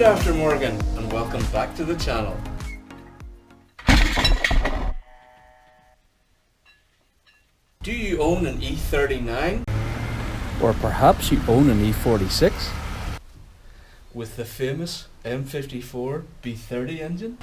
after Morgan, and welcome back to the channel. Do you own an E39? Or perhaps you own an E46? With the famous M54 B30 engine?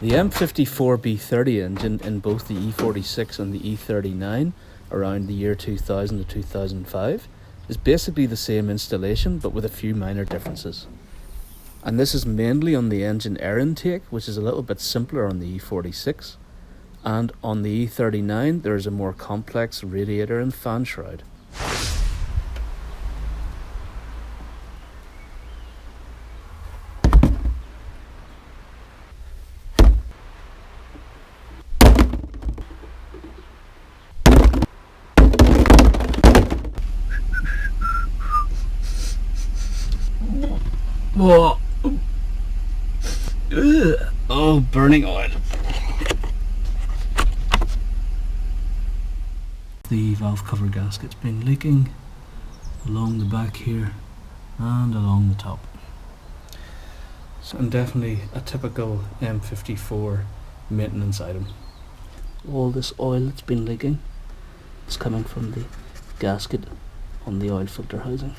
The M54 B30 engine in both the E46 and the E39 around the year 2000 to 2005 is basically the same installation but with a few minor differences. And this is mainly on the engine air intake, which is a little bit simpler on the E46, and on the E39 there is a more complex radiator and fan shroud. Oh, oh, burning oil. The valve cover gasket's been leaking along the back here and along the top. So, and definitely a typical M54 maintenance item. All this oil that's been leaking is coming from the gasket on the oil filter housing.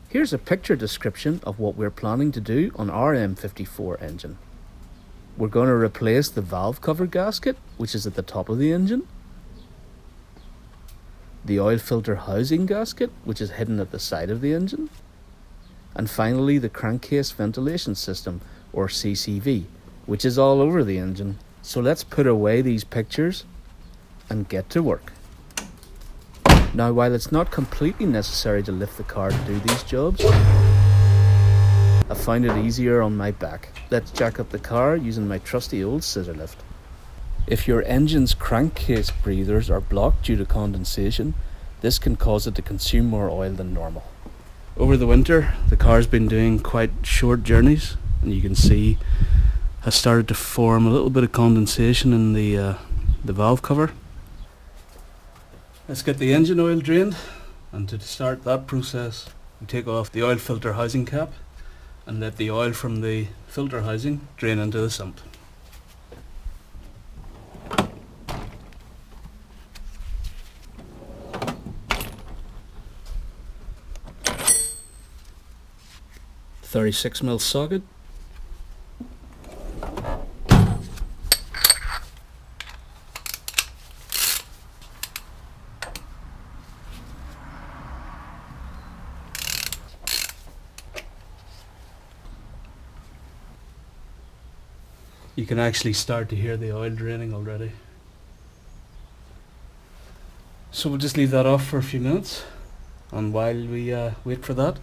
Here's a picture description of what we're planning to do on our M54 engine. We're going to replace the valve cover gasket, which is at the top of the engine, the oil filter housing gasket, which is hidden at the side of the engine, and finally the crankcase ventilation system, or CCV, which is all over the engine. So let's put away these pictures and get to work. Now, while it's not completely necessary to lift the car to do these jobs, I find it easier on my back. Let's jack up the car using my trusty old scissor lift. If your engine's crankcase breathers are blocked due to condensation, this can cause it to consume more oil than normal. Over the winter, the car's been doing quite short journeys, and you can see has started to form a little bit of condensation in the valve cover. Let's get the engine oil drained, and to start that process we take off the oil filter housing cap and let the oil from the filter housing drain into the sump. .36mm socket. You can actually start to hear the oil draining already. So we'll just leave that off for a few minutes, and while we wait for that,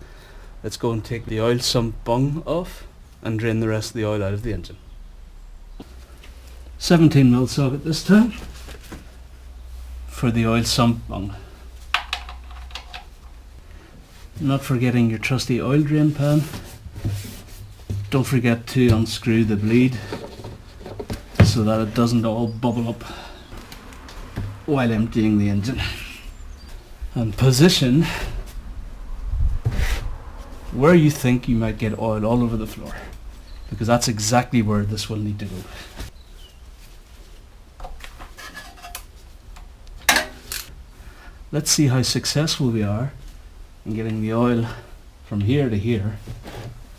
let's go and take the oil sump bung off and drain the rest of the oil out of the engine. 17mm socket this time for the oil sump bung. Not forgetting your trusty oil drain pan. Don't forget to unscrew the bleed so that it doesn't all bubble up while emptying the engine. And position where you think you might get oil all over the floor, because that's exactly where this will need to go. Let's see how successful we are in getting the oil from here to here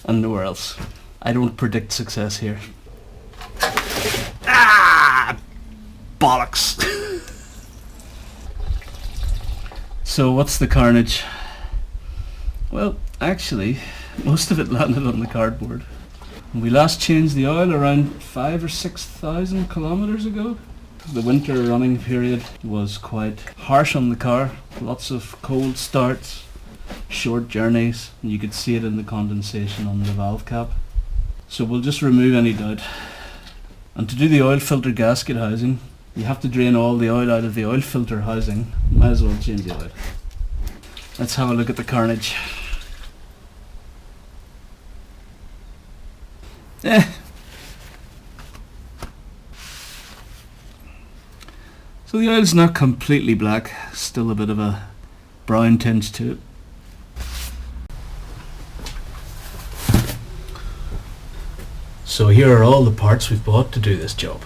and nowhere else. I don't predict success here. Ah! Bollocks! So what's the carnage? Well, actually, most of it landed on the cardboard. We last changed the oil around 5,000 or 6,000 kilometers ago. The winter running period was quite harsh on the car. Lots of cold starts, short journeys, and you could see it in the condensation on the valve cap. So we'll just remove any doubt. And to do the oil filter gasket housing, you have to drain all the oil out of the oil filter housing. Might as well change the oil. Let's have a look at the carnage. So the oil's not completely black, still a bit of a brown tinge to it. So here are all the parts we've bought to do this job.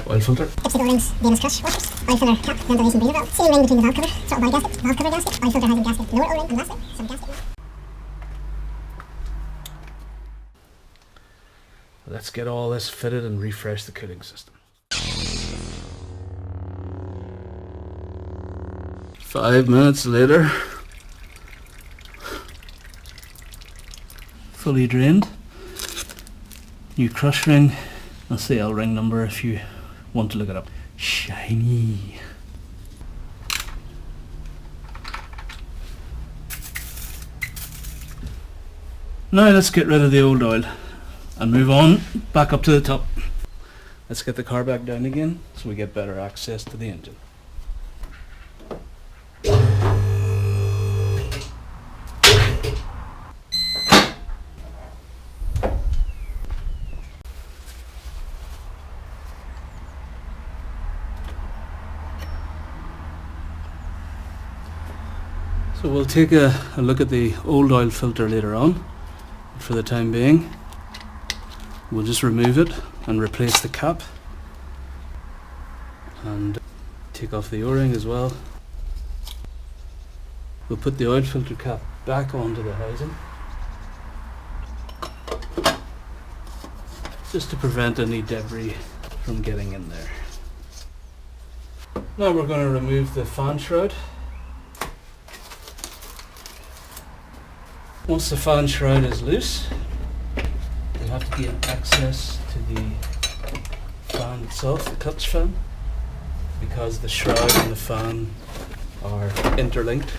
Oil filter, Dipstick O-rings, Venus crush, washers, oil filler cap, ventilation breather valve, sealing ring between the valve cover, throttle bar gasket, valve cover gasket, oil filter housing gasket, lower O-ring, and lastly, some gasket. let's get all this fitted and refresh the cooling system. 5 minutes later, fully drained. New crush ring, that's the L ring number if you want to look it up. Shiny. Now let's get rid of the old oil and move on back up to the top. Let's get the car back down again so we get better access to the engine. So we'll take a look at the old oil filter later on. For the time being, we'll just remove it and replace the cap and take off the O-ring as well. We'll put the oil filter cap back onto the housing just to prevent any debris from getting in there. Now we're going to remove the fan shroud. Once the fan shroud is loose, you have to gain access to the fan itself, the clutch fan, because the shroud and the fan are interlinked.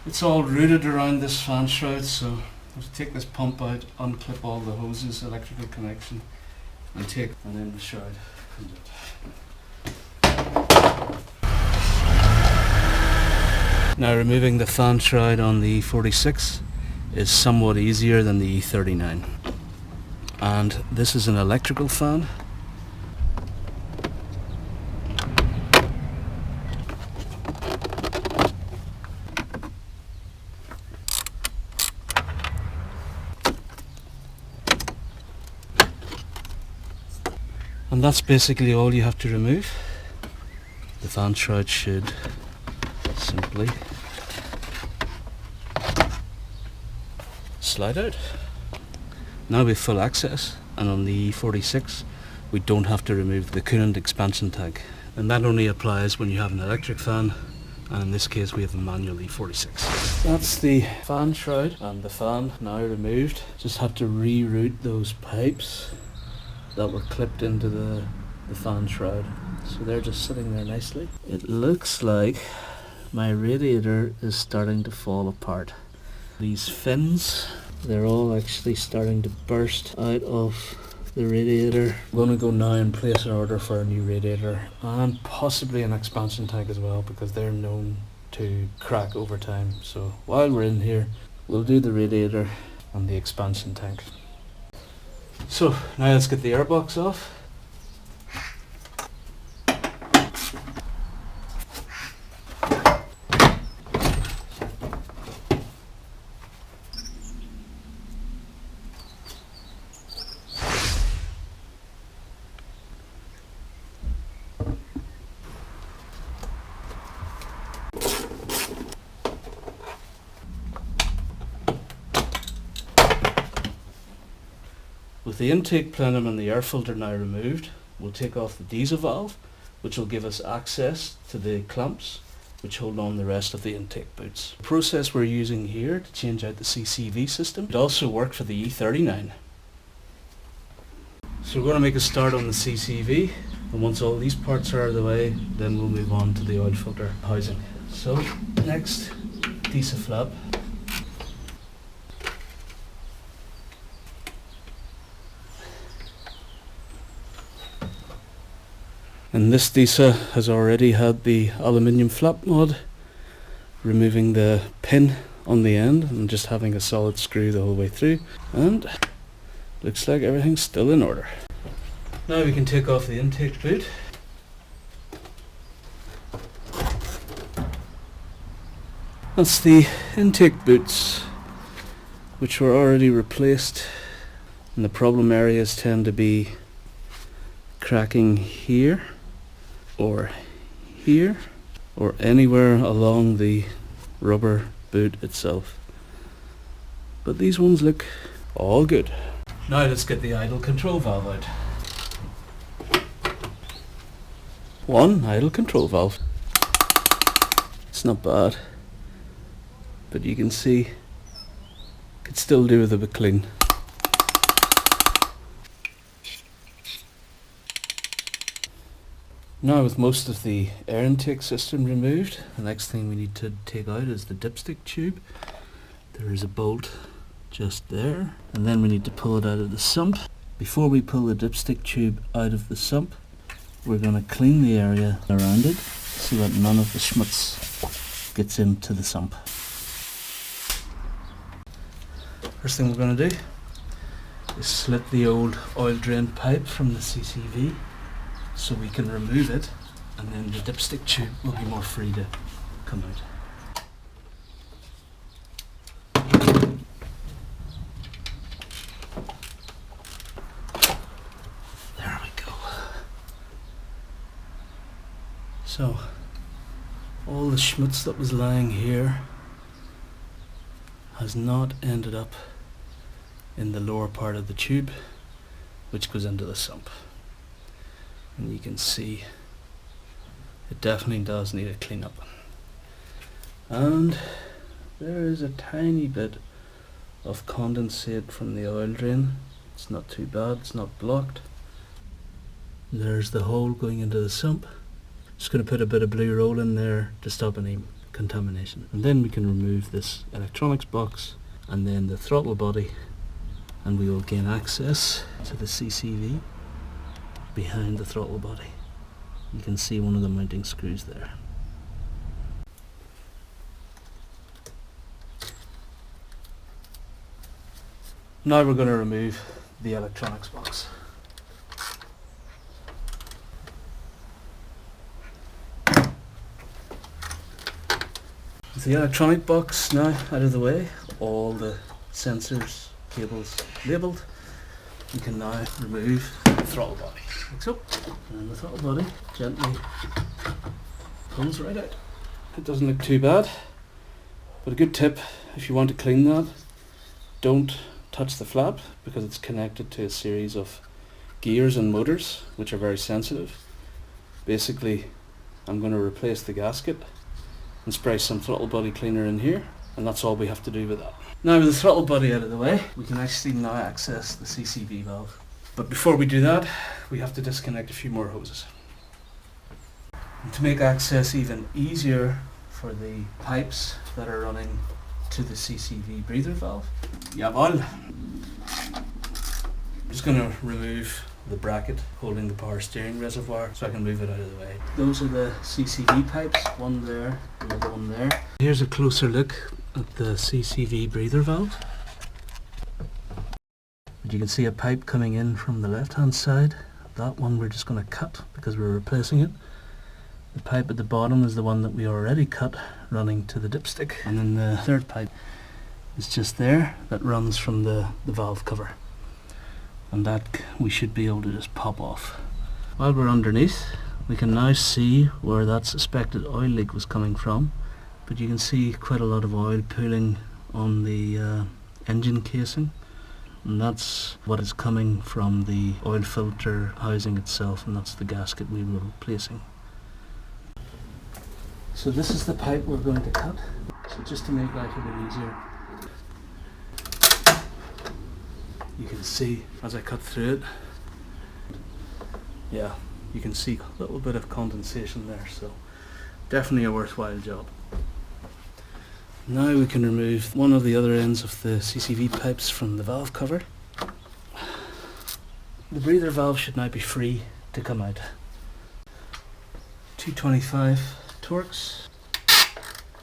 It's all rooted around this fan shroud, so I'll take this pump out, unclip all the hoses, electrical connection, and then the shroud comes out. Now removing the fan shroud on the E46 is somewhat easier than the E39. And this is an electrical fan. And that's basically all you have to remove. The fan shroud should simply slide out. Now we have full access, and on the E46 we don't have to remove the coolant expansion tank, and that only applies when you have an electric fan, and in this case we have a manual E46. That's the fan shroud and the fan now removed. Just have to reroute those pipes that were clipped into the fan shroud, so they're just sitting there nicely. It looks like my radiator is starting to fall apart. These fins, they're all actually starting to burst out of the radiator. I'm going to go now and place an order for a new radiator and possibly an expansion tank as well, because they're known to crack over time. So while we're in here, we'll do the radiator and the expansion tank. So now let's get the airbox off. With the intake plenum and the air filter now removed, we'll take off the diesel valve, which will give us access to the clamps which hold on the rest of the intake boots. The process we're using here to change out the CCV system, it also worked for the E39. So we're going to make a start on the CCV, and once all these parts are out of the way, then we'll move on to the oil filter housing. So next, DISA flap. And this DISA has already had the aluminium flap mod, removing the pin on the end and just having a solid screw the whole way through, and looks like everything's still in order. Now we can take off the intake boot. That's the intake boots, which were already replaced, and the problem areas tend to be cracking here or here or anywhere along the rubber boot itself, but these ones look all good. Now let's get the idle control valve out. One idle control valve. It's not bad, but you can see could still do with a bit clean. Now with most of the air intake system removed, the next thing we need to take out is the dipstick tube. There is a bolt just there, and then we need to pull it out of the sump. Before we pull the dipstick tube out of the sump, we're going to clean the area around it so that none of the schmutz gets into the sump. First thing we're going to do is slit the old oil drain pipe from the CCV so we can remove it, and then the dipstick tube will be more free to come out. There we go. So all the schmutz that was lying here has not ended up in the lower part of the tube, which goes into the sump. And you can see it definitely does need a clean up. And there is a tiny bit of condensate from the oil drain. It's not too bad, it's not blocked. There's the hole going into the sump. Just going to put a bit of blue roll in there to stop any contamination. And then we can remove this electronics box and then the throttle body, and we will gain access to the CCV behind the throttle body. You can see one of the mounting screws there. Now we're going to remove the electronics box. With the electronic box now out of the way, all the sensors, cables labelled, we can now remove the throttle body. Like so. And the throttle body gently pulls right out. It doesn't look too bad, but a good tip if you want to clean that, don't touch the flap because it's connected to a series of gears and motors which are very sensitive. Basically, I'm going to replace the gasket and spray some throttle body cleaner in here, and that's all we have to do with that. Now with the throttle body out of the way, we can actually now access the CCV valve. But before we do that, we have to disconnect a few more hoses. And to make access even easier for the pipes that are running to the CCV breather valve, jawohl. I'm just going to remove the bracket holding the power steering reservoir so I can move it out of the way. Those are the CCV pipes, one there, another one there. Here's a closer look at the CCV breather valve. You can see a pipe coming in from the left hand side. That one we're just going to cut because we're replacing it. The pipe at the bottom is the one that we already cut, running to the dipstick, and then the third pipe is just there that runs from the valve cover, and that we should be able to just pop off. While we're underneath, we can now see where that suspected oil leak was coming from, but you can see quite a lot of oil pooling on the engine casing. and that's what is coming from the oil filter housing itself, and that's the gasket we were replacing. So this is the pipe we're going to cut, so just to make life a bit easier. You can see as I cut through it, yeah, you can see a little bit of condensation there, so definitely a worthwhile job. Now we can remove one of the other ends of the CCV pipes from the valve cover. The breather valve should now be free to come out. 225 Torx.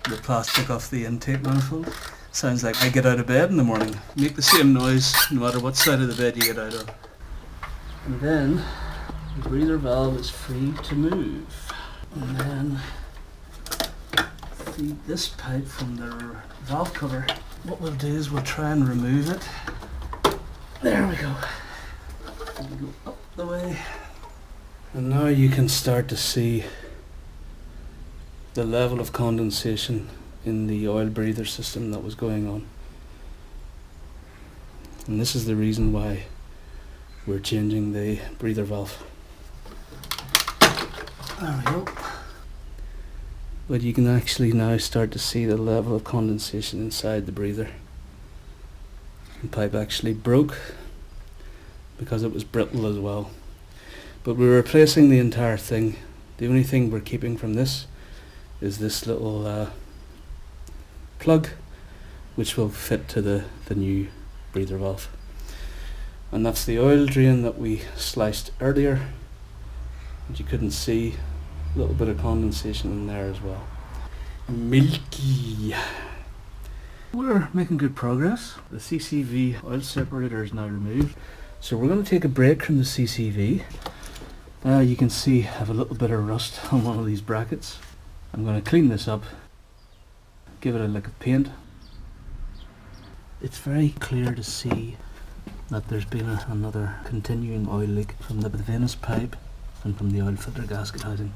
The plastic off the intake manifold. Sounds like I get out of bed in the morning. Make the same noise no matter what side of the bed you get out of. And then the breather valve is free to move. And then feed this pipe from the valve cover. What we'll do is we'll try and remove it. There we go. And we go up the way. And now you can start to see the level of condensation in the oil breather system that was going on. And this is the reason why we're changing the breather valve. There we go. But you can actually now start to see the level of condensation inside the breather. The pipe actually broke because it was brittle as well. But we're replacing the entire thing. The only thing we're keeping from this is this little plug, which will fit to the new breather valve. And that's the oil drain that we sliced earlier. And you couldn't see a little bit of condensation in there as well. Milky. We're making good progress. The CCV oil separator is now removed. So we're going to take a break from the CCV. You can see I have a little bit of rust on one of these brackets. I'm going to clean this up, give it a lick of paint. It's very clear to see that there's been another continuing oil leak from the Venus pipe and from the oil filter gasket housing.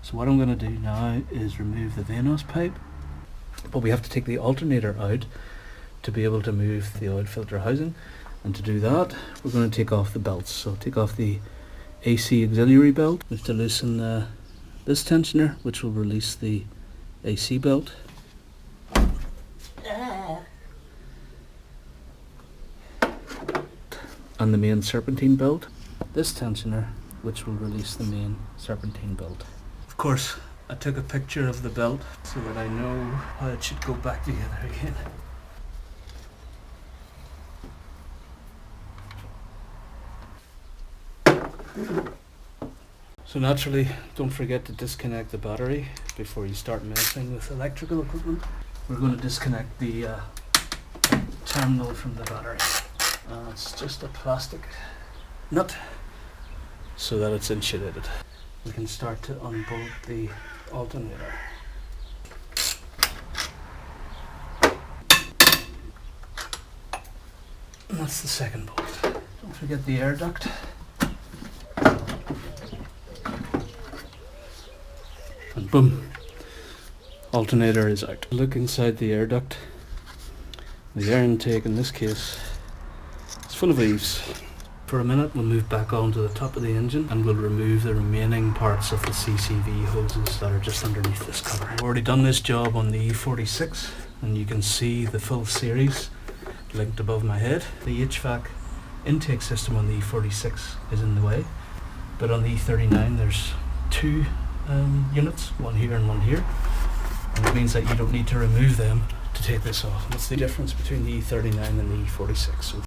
So what I'm going to do now is remove the Venus pipe, but we have to take the alternator out to be able to move the oil filter housing, and to do that we're going to take off the belts. So take off the AC auxiliary belt. We have to loosen this tensioner, which will release the AC belt. And the main serpentine belt. This tensioner, which will release the main serpentine belt. Of course, I took a picture of the belt so that I know how it should go back together again. So naturally, don't forget to disconnect the battery before you start messing with electrical equipment. We're going to disconnect the terminal from the battery. It's just a plastic nut so that it's insulated. We can start to unbolt the alternator. And that's the second bolt. Don't forget the air duct. And boom, alternator is out. Look inside the air duct. The air intake in this case is full of leaves. For a minute we'll move back onto the top of the engine and we'll remove the remaining parts of the CCV hoses that are just underneath this cover. I've already done this job on the E46 and you can see the full series linked above my head. The HVAC intake system on the E46 is in the way, but on the E39 there's two units, one here and one here, and it means that you don't need to remove them to take this off. And that's the difference between the E39 and the E46. So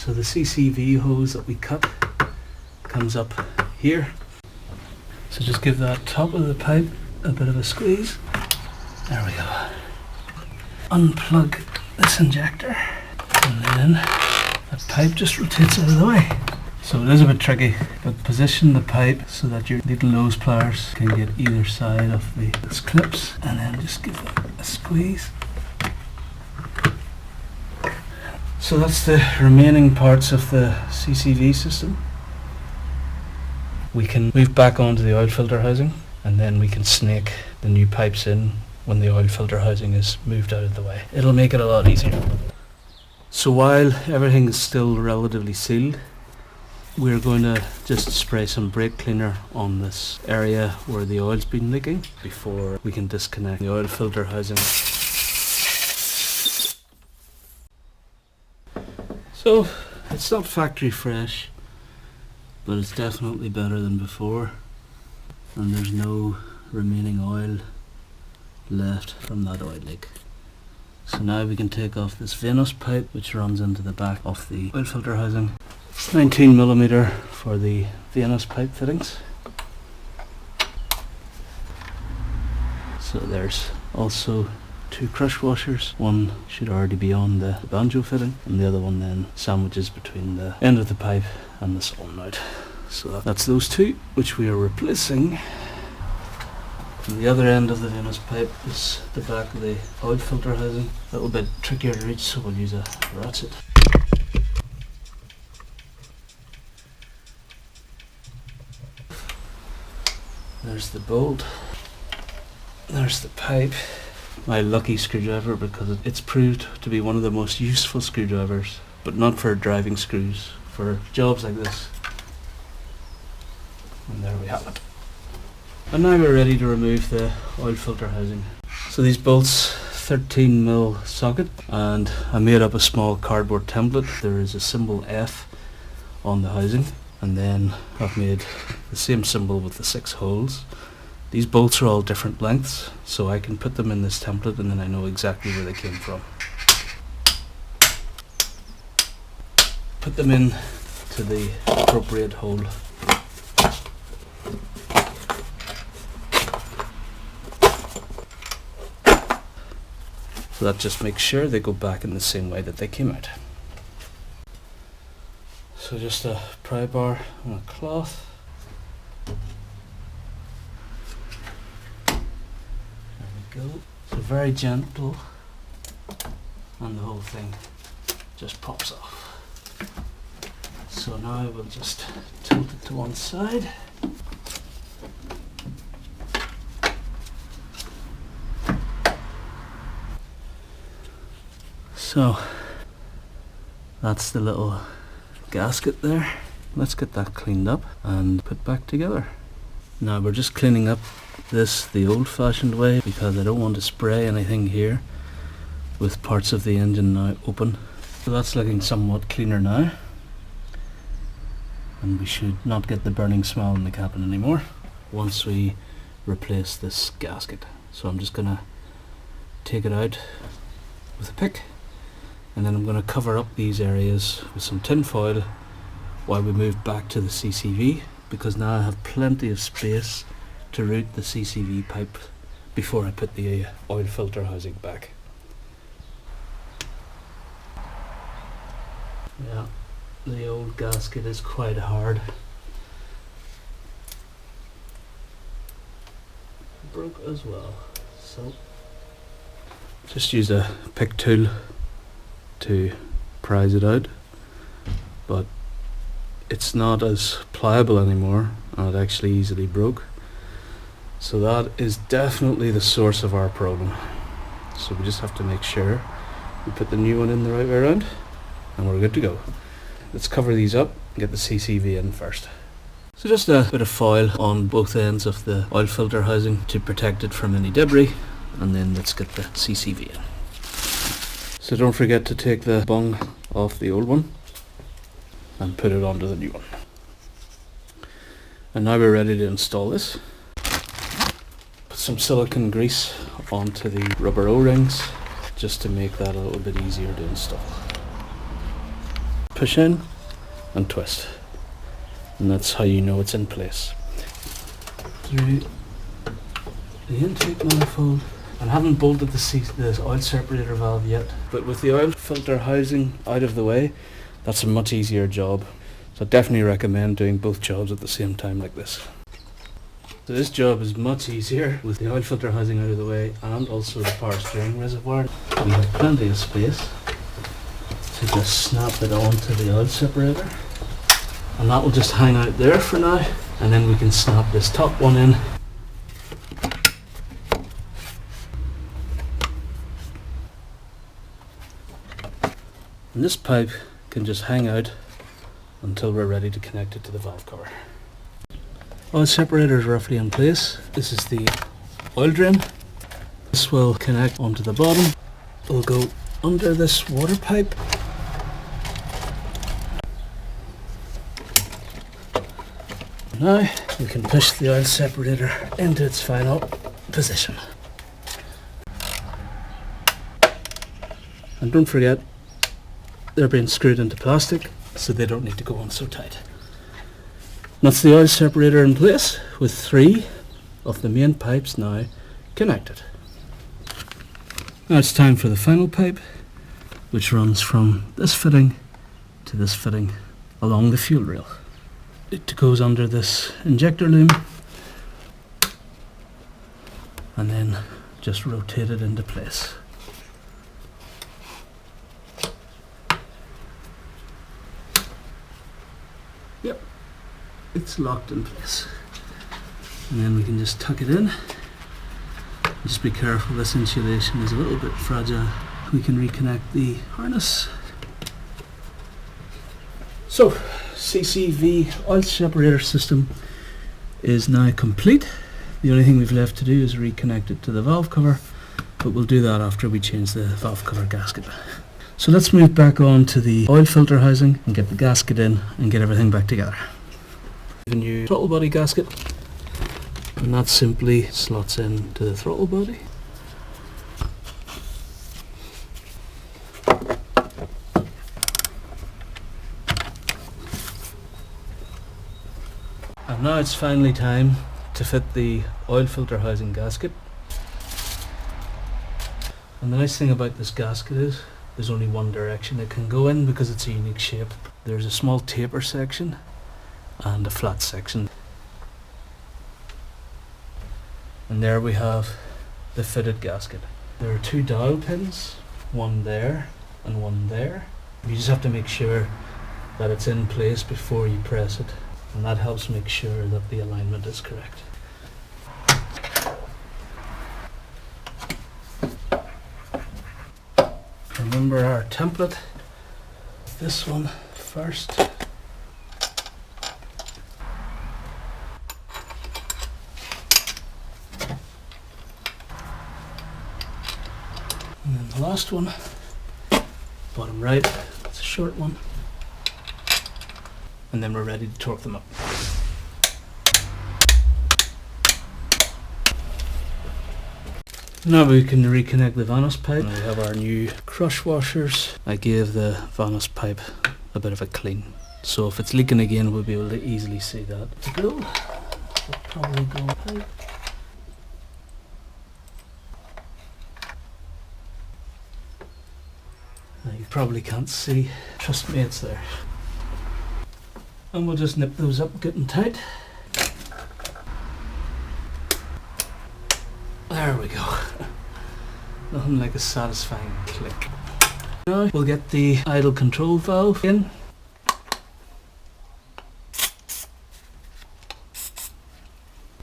So the CCV hose that we cut comes up here. So just give that top of the pipe a bit of a squeeze. There we go. Unplug this injector and then that pipe just rotates out of the way. So it is a bit tricky, but position the pipe so that your little nose pliers can get either side of these clips, and then just give it a squeeze. So that's the remaining parts of the CCV system. We can move back onto the oil filter housing, and then we can snake the new pipes in when the oil filter housing is moved out of the way. It'll make it a lot easier. So while everything is still relatively sealed, we're going to just spray some brake cleaner on this area where the oil's been leaking before we can disconnect the oil filter housing. So it's not factory fresh, but it's definitely better than before, and there's no remaining oil left from that oil leak. So now we can take off this Venus pipe which runs into the back of the oil filter housing. 19mm for the Venus pipe fittings. So there's also 2 crush washers. One should already be on the banjo fitting, and the other one then sandwiches between the end of the pipe and the solenoid. So that's those 2 which we are replacing. And the other end of the Venus pipe is the back of the oil filter housing. A little bit trickier to reach, so we'll use a ratchet. There's the bolt. There's the pipe. My lucky screwdriver, because it's proved to be one of the most useful screwdrivers, but not for driving screws, for jobs like this. And there we have it. And now we're ready to remove the oil filter housing. So these bolts, 13mm socket, and I made up a small cardboard template. There is a symbol F on the housing, and then I've made the same symbol with the 6 holes. These bolts are all different lengths, so I can put them in this template and then I know exactly where they came from. Put them in to the appropriate hole. So that just makes sure they go back in the same way that they came out. So just a pry bar and a cloth. There we go. So very gentle, and the whole thing just pops off. So now we'll just tilt it to one side. So that's the little gasket there. Let's get that cleaned up and put back together. Now we're just cleaning up this the old-fashioned way, because I don't want to spray anything here with parts of the engine now open. So that's looking somewhat cleaner now, and we should not get the burning smell in the cabin anymore once we replace this gasket. So I'm just gonna take it out with a pick, and then I'm going to cover up these areas with some tin foil while we move back to the CCV, because now I have plenty of space to route the CCV pipe before I put the oil filter housing back. Yeah, the old gasket is quite hard. Broke as well, so just use a pick tool to prise it out, but it's not as pliable anymore and it actually easily broke. So that is definitely the source of our problem. So we just have to make sure we put the new one in the right way around and we're good to go. Let's cover these up and get the CCV in first. So just a bit of foil on both ends of the oil filter housing to protect it from any debris, and then let's get the CCV in. So don't forget to take the bung off the old one and put it onto the new one. And now we're ready to install this. Put some silicone grease onto the rubber O-rings just to make that a little bit easier to install. Push in and twist, and that's how you know it's in place. Through the intake manifold. I haven't bolted the oil separator valve yet, but with the oil filter housing out of the way, that's a much easier job. So I definitely recommend doing both jobs at the same time like this. So this job is much easier with the oil filter housing out of the way and also the power steering reservoir. We have plenty of space to just snap it onto the oil separator, and that will just hang out there for now, and then we can snap this top one in. And this pipe can just hang out until we're ready to connect it to the valve cover. Oil separator is roughly in place. This is the oil drain. This will connect onto the bottom. It'll go under this water pipe. Now we can push the oil separator into its final position. And don't forget, they're being screwed into plastic, so they don't need to go on so tight. That's the oil separator in place with 3 of the main pipes now connected. Now it's time for the final pipe, which runs from this fitting to this fitting along the fuel rail. It goes under this injector loom and then just rotate it into place. Yep, it's locked in place. And then we can just tuck it in. Just be careful, this insulation is a little bit fragile. We can reconnect the harness. So, CCV oil separator system is now complete. The only thing we've left to do is reconnect it to the valve cover, but we'll do that after we change the valve cover gasket. So let's move back on to the oil filter housing and get the gasket in and get everything back together. A new throttle body gasket, and that simply slots into the throttle body. And now it's finally time to fit the oil filter housing gasket. And the nice thing about this gasket is there's only one direction it can go in because it's a unique shape. There's a small taper section and a flat section. And there we have the fitted gasket. There are 2 dowel pins, one there and one there. You just have to make sure that it's in place before you press it, and that helps make sure that the alignment is correct. Remember our template, this one first. And then the last one, bottom right, it's a short one. And then we're ready to torque them up. Now we can reconnect the Vanos pipe. And we have our new crush washers. I gave the Vanos pipe a bit of a clean, so if it's leaking again we'll be able to easily see that. To go, we'll probably go pipe. Now you probably can't see, trust me, it's there. And we'll just nip those up good and tight. There we go. Nothing like a satisfying click. Now we'll get the idle control valve in.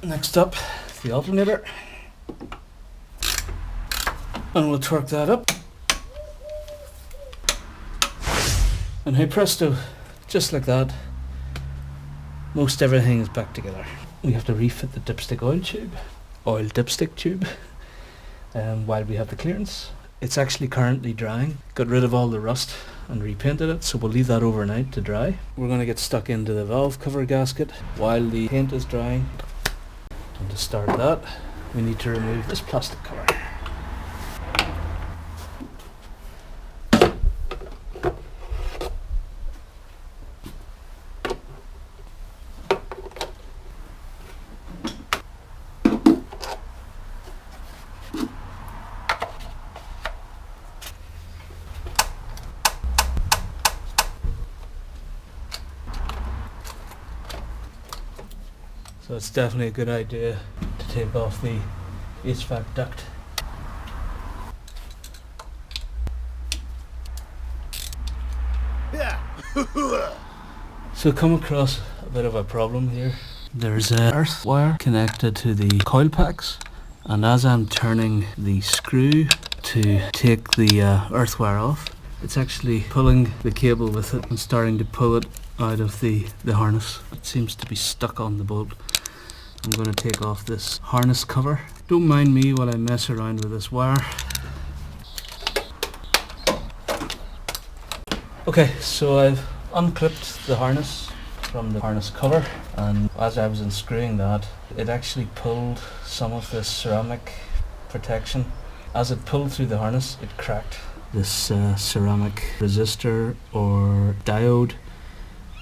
Next up, the alternator. And we'll torque that up. And hey presto, just like that, most everything is back together. We have to refit the dipstick dipstick tube, while we have the clearance. It's actually currently drying. Got rid of all the rust and repainted it, so we'll leave that overnight to dry. We're going to get stuck into the valve cover gasket while the paint is drying. And to start that, we need to remove this plastic cover. So it's definitely a good idea to take off the HVAC duct. So come across a bit of a problem here. There's a earth wire connected to the coil packs, and as I'm turning the screw to take the earth wire off, it's actually pulling the cable with it and starting to pull it out of the harness. It seems to be stuck on the bolt. I'm going to take off this harness cover. Don't mind me while I mess around with this wire. Okay, so I've unclipped the harness from the harness cover, and as I was unscrewing that, it actually pulled some of this ceramic protection. As it pulled through the harness, it cracked this ceramic resistor or diode,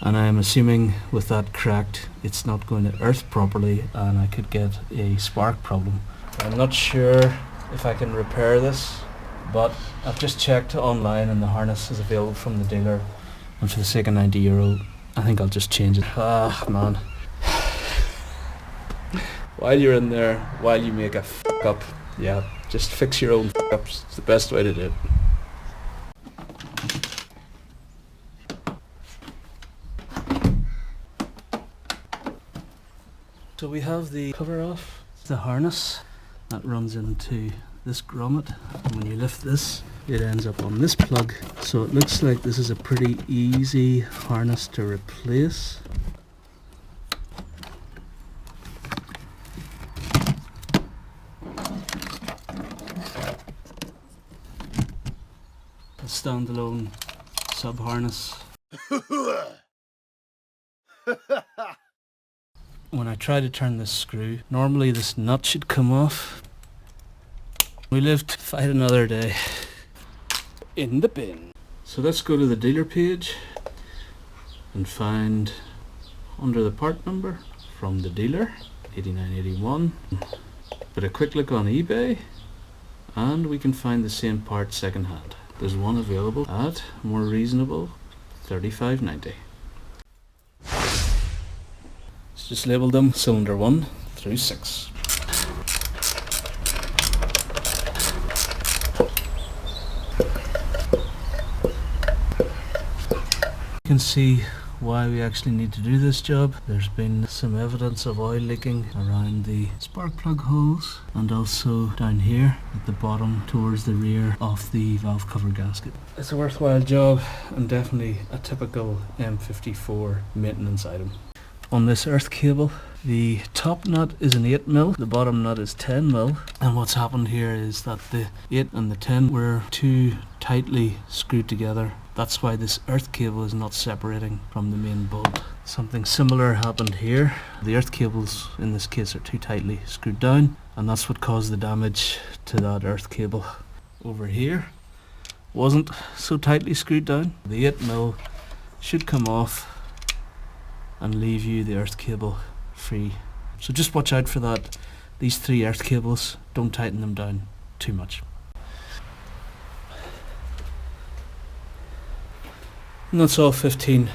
and I'm assuming with that cracked it's not going to earth properly and I could get a spark problem. I'm not sure if I can repair this, but I've just checked online and the harness is available from the dealer, and for the sake of €90 I think I'll just change it. Ah man. While you're in there, while you make a f*** up, yeah, just fix your own f*** ups. It's the best way to do it. So we have the cover off, the harness that runs into this grommet, and when you lift this it ends up on this plug, so it looks like this is a pretty easy harness to replace. A standalone sub harness. When I try to turn this screw, normally this nut should come off. We live to fight another day. In the bin. So let's go to the dealer page and find under the part number from the dealer 8981. But a quick look on eBay and we can find the same part second hand. There's one available at more reasonable $35.90. Let's just label them cylinder 1 through 6. You can see why we actually need to do this job. There's been some evidence of oil leaking around the spark plug holes and also down here at the bottom towards the rear of the valve cover gasket. It's a worthwhile job and definitely a typical M54 maintenance item. On this earth cable, the top nut is an 8mm, the bottom nut is 10mm, and what's happened here is that the 8 and the 10 were too tightly screwed together. That's why this earth cable is not separating from the main bolt. Something similar happened here. The earth cables in this case are too tightly screwed down, and that's what caused the damage to that earth cable. Over here wasn't so tightly screwed down. The 8mm should come off and leave you the earth cable free. So just watch out for that. These 3 earth cables, don't tighten them down too much. And that's all 15.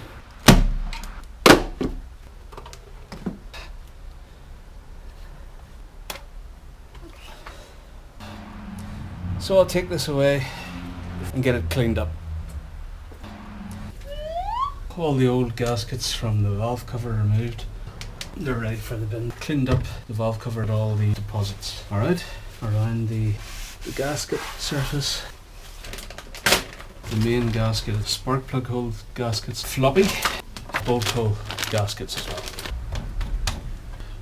So I'll take this away and get it cleaned up. All the old gaskets from the valve cover removed. They're ready for the bin. Cleaned up the valve cover and all the deposits. Alright, around the gasket surface. The main gasket, spark plug hole gaskets, floppy, bolt hole gaskets as well.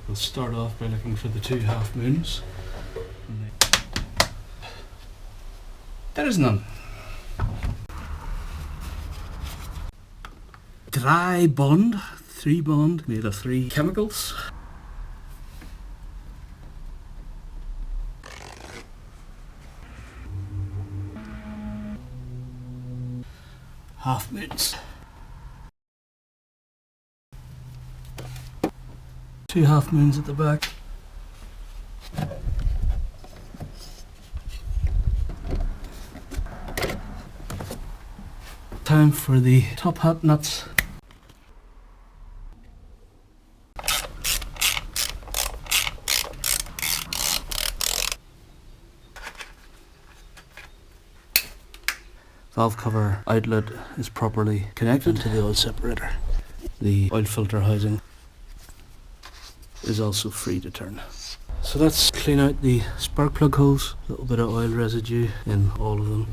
We'll start off by looking for the 2 half moons. There is none. Dry bond, 3 bond made of 3 chemicals. Half moons. 2 half moons at the back. Time for the top hat nuts. Valve cover outlet is properly connected to the oil separator. the oil filter housing is also free to turn. So let's clean out the spark plug holes. A little bit of oil residue in all of them.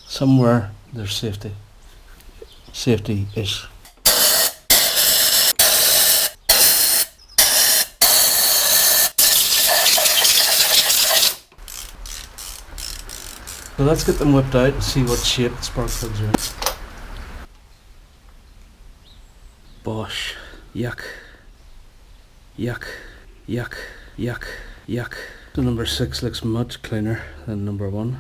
Somewhere there's safety-ish. So let's get them whipped out and see what shape the spark plugs are in. Bosh. Yuck. Yuck. Yuck. Yuck. Yuck. The number 6 looks much cleaner than number 1.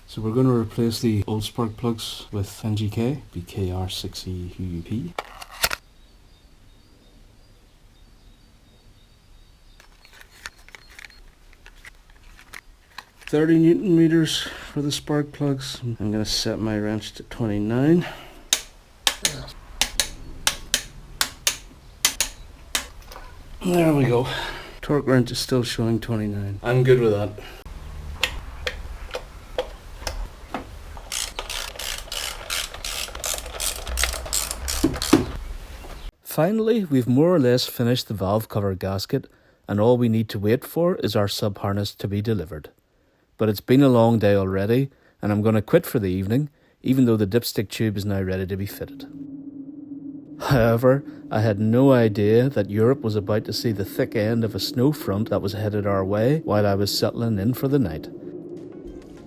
So we're going to replace the old spark plugs with NGK BKR6E UUP. .30 Newton meters for the spark plugs. I'm going to set my wrench to 29. There we go. Torque wrench is still showing 29. I'm good with that. Finally, we've more or less finished the valve cover gasket, and all we need to wait for is our sub harness to be delivered. But it's been a long day already, and I'm going to quit for the evening, even though the dipstick tube is now ready to be fitted. However, I had no idea that Europe was about to see the thick end of a snow front that was headed our way while I was settling in for the night.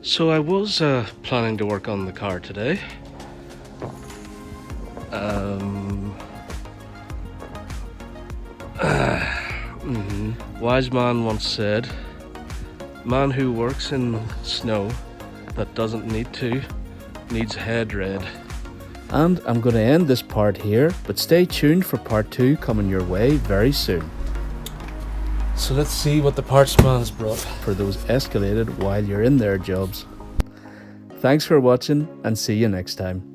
So I was planning to work on the car today. Wise man once said, "Man who works in snow that doesn't need to, needs head red." And I'm going to end this part here, but stay tuned for part 2 coming your way very soon. So let's see what the parts man's brought for those escalated while you're in their jobs. Thanks for watching, and see you next time.